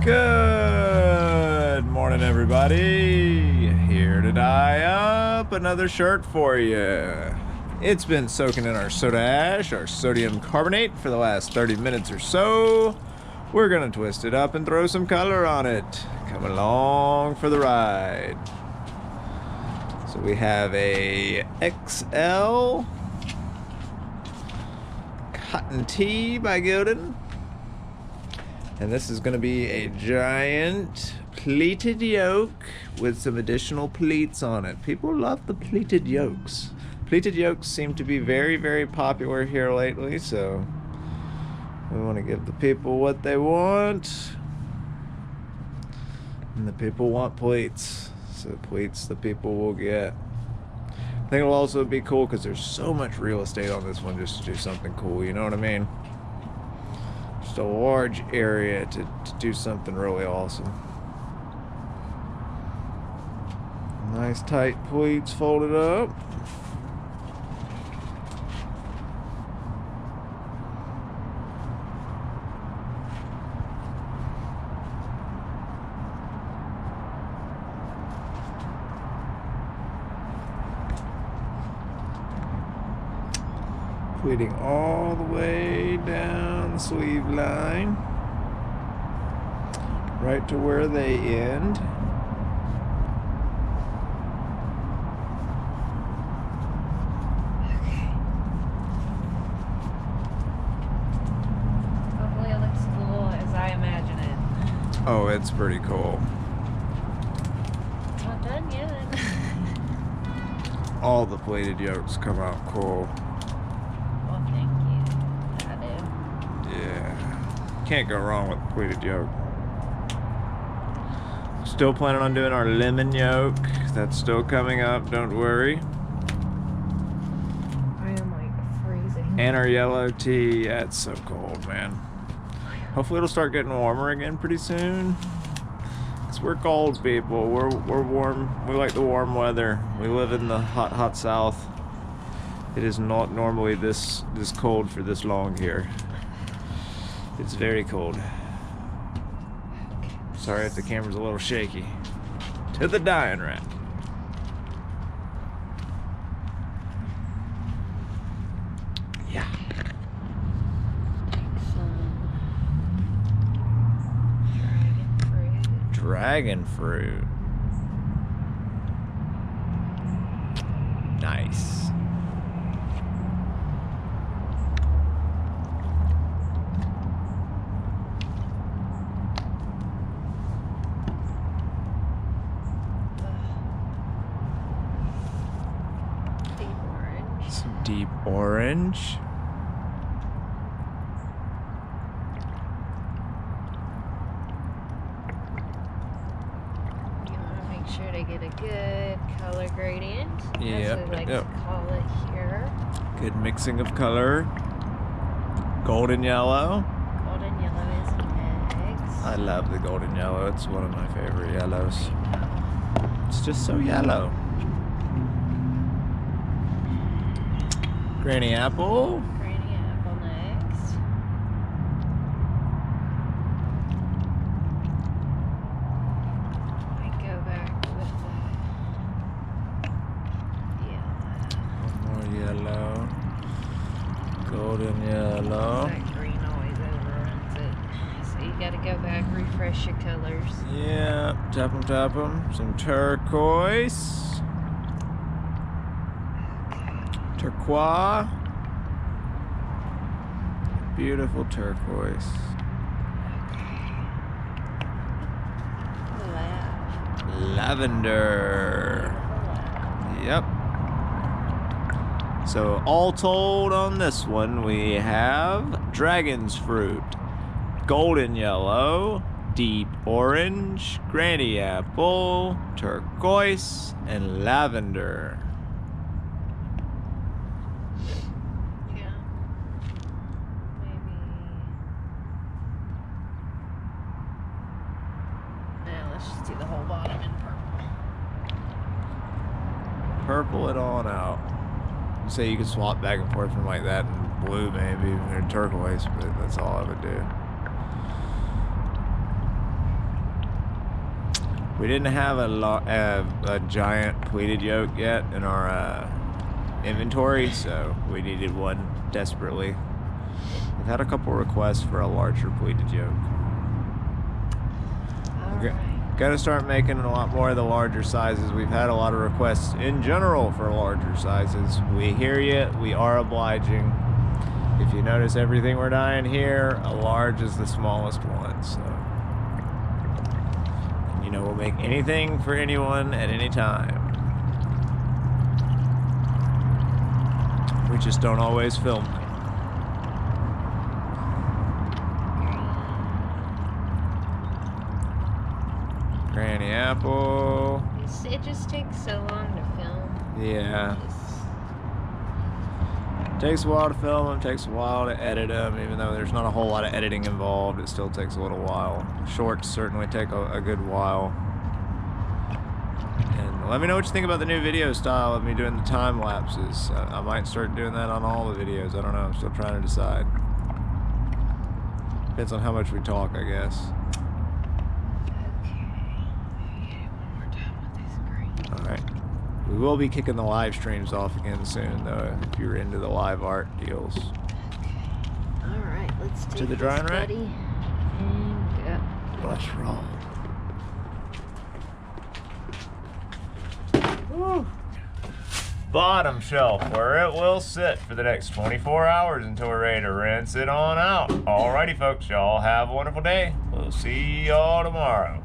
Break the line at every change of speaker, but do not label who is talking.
Good morning, everybody. Here to dye up another shirt for you. It's been soaking in our soda ash, our sodium carbonate, for the last 30 minutes or so. We're gonna twist it up and throw some color on it. Come along for the ride. So we have a XL cotton tee by Gildan. And this is going to be a giant pleated yoke with some additional pleats on it. People love the pleated yokes. Pleated yokes seem to be very, very popular here lately, so we want to give the people what they want. And the people want pleats, so pleats the people will get. I think it'll also be cool because there's so much real estate on this one just to do something cool, you know what I mean? Just a large area to do something really awesome. Nice tight pleats folded up. Pleating all the way down the sleeve line, right to where they end.
Okay. Hopefully it looks cool as I imagine it.
Oh, it's pretty cool.
Not done yet.
All the pleated yokes come out cool. Can't go wrong with the pleated yoke. Still planning on doing our lemon yoke. That's still coming up, don't worry.
I am like freezing.
And our yellow tee. Yeah, it's so cold, man. Hopefully it'll start getting warmer again pretty soon. Cause we're cold people. We're warm. We like the warm weather. We live in the hot south. It is not normally this cold for this long here. It's very cold. Sorry if the camera's a little shaky. To the dyeing rack. Yeah.
Some
Dragon fruit. Nice. Deep orange.
You want to make sure to get a good color gradient.
Yep,
as we like to call it here.
Good mixing of color. Golden yellow.
Golden yellow is next.
I love the golden yellow. It's one of my favorite yellows. It's just so yellow. Granny apple.
Granny apple next. I go back with the yellow.
One more yellow. Golden yellow.
That green always overruns it. So you gotta go back, refresh your colors.
Yeah, tap them. Some turquoise. Turquoise. Beautiful turquoise. Lavender. Yep. So all told on this one, we have dragon's fruit, golden yellow, deep orange, granny apple, turquoise, and lavender.
Do the whole bottom in purple.
Purple it on out. So you could swap back and forth from like that and blue maybe, or turquoise, but that's all I would do. We didn't have a giant pleated yoke yet in our inventory, so we needed one desperately. We've had a couple requests for a larger pleated yoke. Gotta start making a lot more of the larger sizes. We've had a lot of requests in general for larger sizes. We hear you, we are obliging. If you notice everything we're dyeing here, a large is the smallest one, so. You know, we'll make anything for anyone at any time. We just don't always film them. Granny apple.
It just takes so long to film.
Yeah. Takes a while to film them, takes a while to edit them, even though there's not a whole lot of editing involved, it still takes a little while. Shorts certainly take a good while. And let me know what you think about the new video style of me doing the time lapses. I might start doing that on all the videos, I don't know, I'm still trying to decide. Depends on how much we talk, I guess. Alright. We will be kicking the live streams off again soon, though, if you're into the live art deals.
Okay. Alright, let's take
to the drying rack
and go.
Let's roll. Woo. Bottom shelf, where it will sit for the next 24 hours until we're ready to rinse it on out. Alrighty, folks, y'all have a wonderful day. We'll see y'all tomorrow.